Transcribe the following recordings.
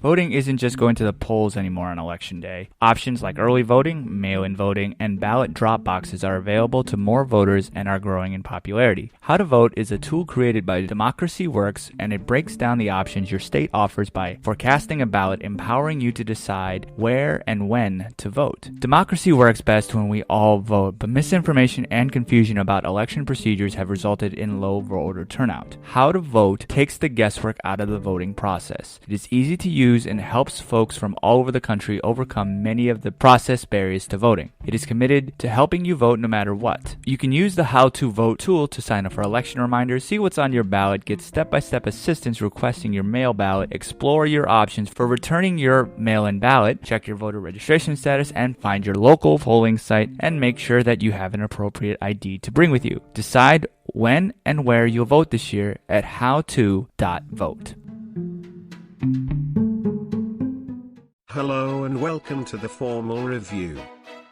Voting isn't just going to the polls anymore on election day. Options like early voting, mail-in voting, and ballot drop boxes are available to more voters and are growing in popularity. How to Vote is a tool created by Democracy Works, and it breaks down the options your state offers by forecasting a ballot, empowering you to decide where and when to vote. Democracy works best when we all vote, but misinformation and confusion about election procedures have resulted in low voter turnout. How to Vote takes the guesswork out of the voting process. It is easy to use and helps folks from all over the country overcome many of the process barriers to voting. It is committed to helping you vote no matter what. You can use the How to Vote tool to sign up for election reminders, see what's on your ballot, get step-by-step assistance requesting your mail ballot, explore your options for returning your mail-in ballot, check your voter registration status, and find your local polling site, and make sure that you have an appropriate ID to bring with you. Decide when and where you'll vote this year at howto.vote. Hello and welcome to the formal review.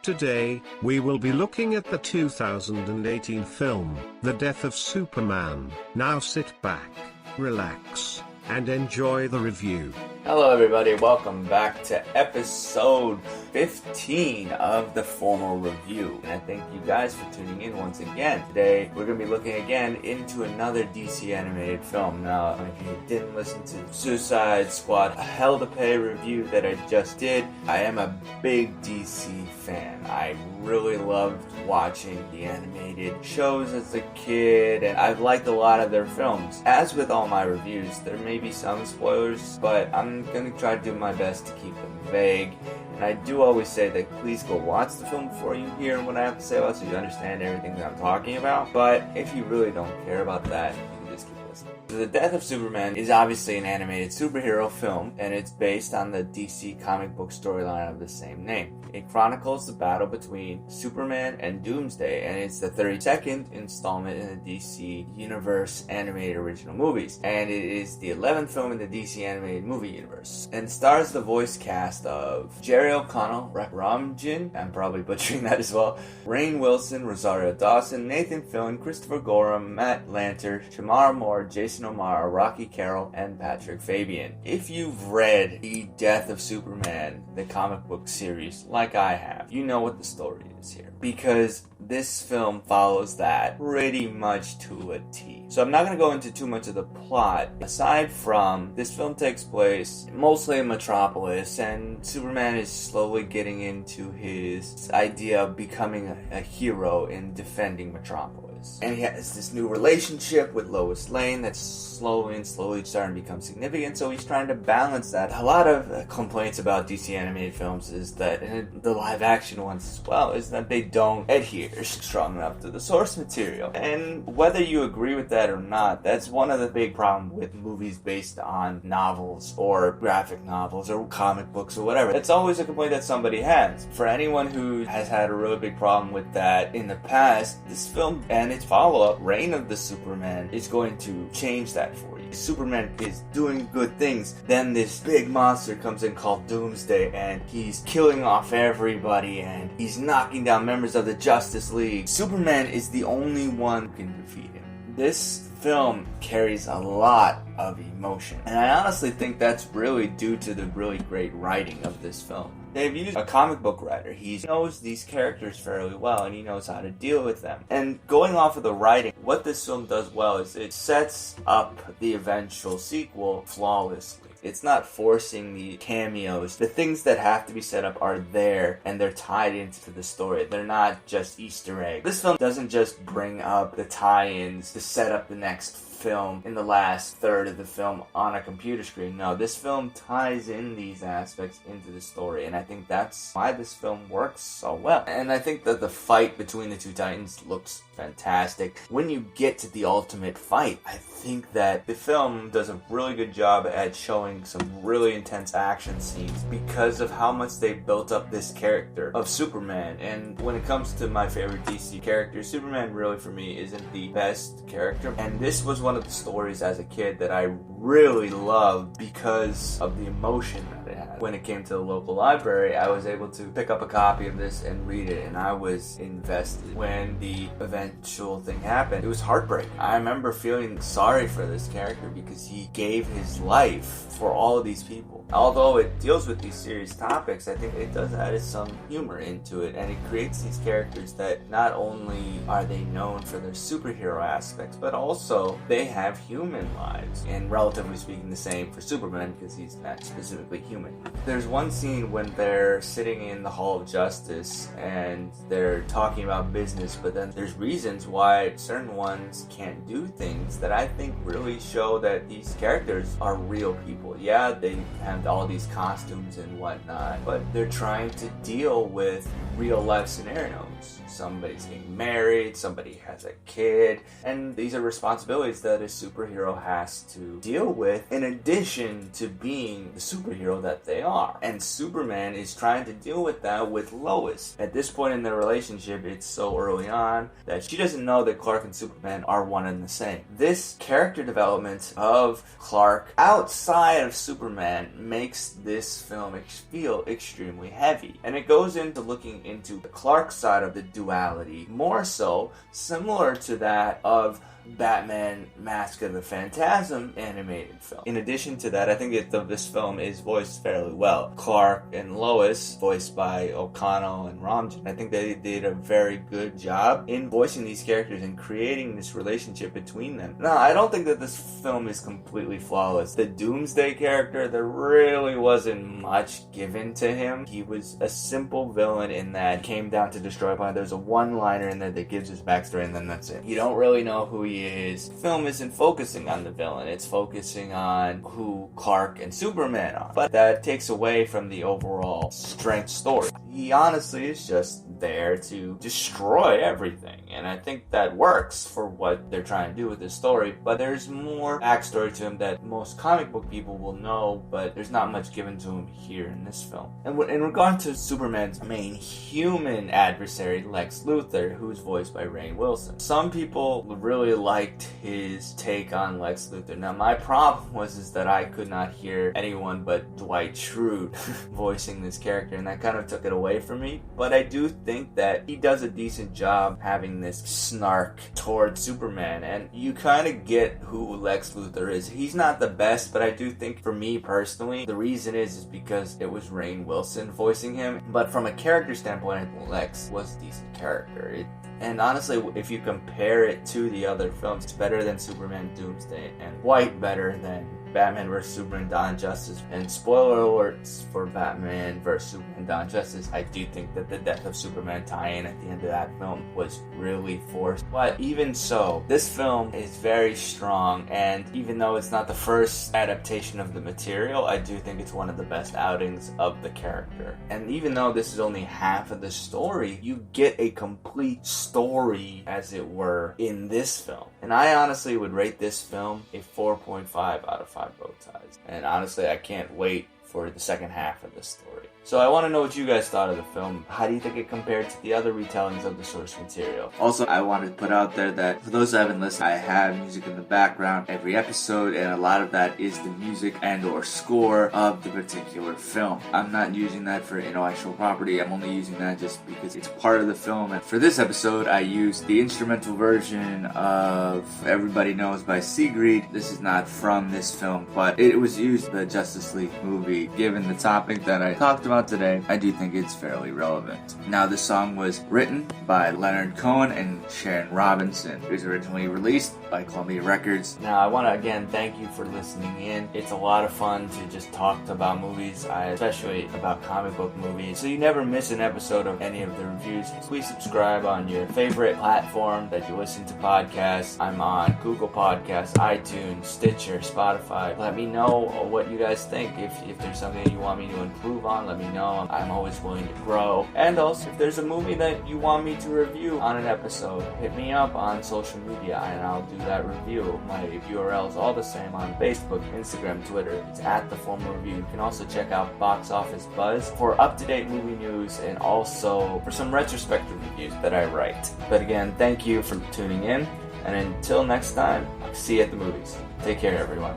Today, we will be looking at the 2018 film, The Death of Superman. Now sit back, relax, and enjoy the review. Hello everybody, welcome back to episode 15 of the formal review. And I thank you guys for tuning in once again. Today, we're going to be looking again into another DC animated film. Now, if you didn't listen to Suicide Squad Hell to Pay review that I just did, I am a big DC fan. I really loved watching the animated shows as a kid, and I've liked a lot of their films. As with all my reviews, there may be some spoilers, but I'm going to try to do my best to keep them vague. And I do always say that please go watch the film before you hear what I have to say about it, so you understand everything that I'm talking about. But if you really don't care about that, you can just keep listening. The Death of Superman is obviously an animated superhero film, and it's based on the DC comic book storyline of the same name. It chronicles the battle between Superman and Doomsday, and it's the 32nd installment in the DC Universe animated original movies. And it is the 11th film in the DC animated movie universe. And it stars the voice cast of Jerry O'Connell, Ramjin, I'm probably butchering that as well, Rainn Wilson, Rosario Dawson, Nathan Fillion, Christopher Gorham, Matt Lanter, Shamar Moore, Jason O'Mara, Rocky Carroll, and Patrick Fabian. If you've read The Death of Superman, the comic book series, like I have, you know what the story is here. Because this film follows that pretty much to a T. So I'm not going to go into too much of the plot. Aside from, this film takes place mostly in Metropolis, and Superman is slowly getting into his idea of becoming a hero in defending Metropolis. And he has this new relationship with Lois Lane that's slowly starting to become significant, so he's trying to balance that. A lot of complaints about DC animated films is that, and the live action ones as well, is that they don't adhere strong enough to the source material. And whether you agree with that or not, that's one of the big problems with movies based on novels or graphic novels or comic books or whatever. It's always a complaint that somebody has. For anyone who has had a really big problem with that in the past, this film and its follow-up, Reign of the Superman, is going to change that for you. Superman is doing good things, then this big monster comes in called Doomsday, and he's killing off everybody, and he's knocking down members of the Justice League. Superman is the only one who can defeat him. This film carries a lot of emotion, and I honestly think that's really due to the really great writing of this film. They've used a comic book writer. He knows these characters fairly well, and he knows how to deal with them. And going off of the writing, what this film does well is it sets up the eventual sequel flawlessly. It's not forcing the cameos. The things that have to be set up are there, and they're tied into the story. They're not just Easter eggs. This film doesn't just bring up the tie-ins to set up the next film in the last third of the film on a computer screen. No, this film ties in these aspects into the story, and I think that's why this film works so well. And I think that the fight between the two titans looks fantastic. When you get to the ultimate fight, I think that the film does a really good job at showing some really intense action scenes because of how much they built up this character of Superman. And when it comes to my favorite DC character, Superman really for me isn't the best character, and this was one of the stories as a kid that I really loved because of the emotion that it had. When it came to the local library, I was able to pick up a copy of this and read it, and I was invested. When the eventual thing happened, it was heartbreaking. I remember feeling sorry for this character because he gave his life for all of these people. Although it deals with these serious topics, I think it does add some humor into it, and it creates these characters that not only are they known for their superhero aspects, but also they have human lives. And relatively speaking, the same for Superman because he's not specifically human. There's one scene when they're sitting in the Hall of Justice and they're talking about business, but then there's reasons why certain ones can't do things that I think really show that these characters are real people. Yeah, they have all these costumes and whatnot, but they're trying to deal with real life scenarios. Somebody's getting married, somebody has a kid, and these are responsibilities that a superhero has to deal with in addition to being the superhero that they are. And Superman is trying to deal with that with Lois. At this point in their relationship, it's so early on that she doesn't know that Clark and Superman are one and the same. This character development of Clark outside of Superman makes this film feel extremely heavy. And it goes into looking into the Clark side of the duality, more so similar to that of Batman Mask of the Phantasm animated film. In addition to that, I think this film is voiced fairly well. Clark and Lois, voiced by O'Connell and Ramjan. I think they did a very good job in voicing these characters and creating this relationship between them. Now, I don't think that this film is completely flawless. The Doomsday character, there really wasn't much given to him. He was a simple villain in that came down to destroy a planet. There's a one-liner in there that gives his backstory, and then that's it. You don't really know who he is. The film isn't focusing on the villain, it's focusing on who Clark and Superman are. But that takes away from the overall strength story. He honestly is just there to destroy everything, and I think that works for what they're trying to do with this story. But there's more backstory to him that most comic book people will know, but there's not much given to him here in this film. And in regard to Superman's main human adversary, Lex Luthor, who's voiced by Rainn Wilson, some people really liked his take on Lex Luthor. Now, my problem was that I could not hear anyone but Dwight Schrute voicing this character, and that kind of took it away from me. But I do think that he does a decent job having this snark toward Superman, and you kind of get who Lex Luthor is. He's not the best, but I do think for me personally, the reason is because it was Rainn Wilson voicing him. But from a character standpoint, I think Lex was a decent character. And honestly, if you compare it to the other films, it's better than Superman Doomsday and quite better than Batman vs. Superman Dawn of Justice. And spoiler alerts for Batman vs. Superman Dawn of Justice, I do think that the death of Superman tie-in at the end of that film was really forced. But even so, this film is very strong, and even though it's not the first adaptation of the material, I do think it's one of the best outings of the character. And even though this is only half of the story, you get a complete story, as it were, in this film. And I honestly would rate this film a 4.5 out of 5 bow ties. And honestly, I can't wait for the second half of this story. So I want to know what you guys thought of the film. How do you think it compared to the other retellings of the source material? Also, I wanted to put out there that for those that haven't listened, I have music in the background every episode, and a lot of that is the music and or score of the particular film. I'm not using that for intellectual property. I'm only using that just because it's part of the film. And for this episode, I used the instrumental version of Everybody Knows by Seagreed. This is not from this film, but it was used in the Justice League movie. Given the topic that I talked about today, I do think it's fairly relevant. Now, this song was written by Leonard Cohen and Sharon Robinson. It was originally released by Columbia Records. Now, I want to again thank you for listening in. It's a lot of fun to just talk about movies, especially about comic book movies, so you never miss an episode of any of the reviews. Please subscribe on your favorite platform that you listen to podcasts. I'm on Google Podcasts, iTunes, Stitcher, Spotify. Let me know what you guys think. If there's something that you want me to improve on, let me know. I'm always willing to grow. And also, if there's a movie that you want me to review on an episode, hit me up on social media and I'll do that review. My URL is all the same on Facebook, Instagram, Twitter. It's at The Formal Review. You can also check out Box Office Buzz for up-to-date movie news and also for some retrospective reviews that I write. But again, thank you for tuning in, and until next time, I'll see you at the movies. Take care, everyone.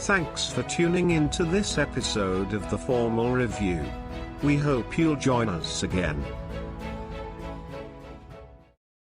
Thanks for tuning in to this episode of the Formal Review. We hope you'll join us again.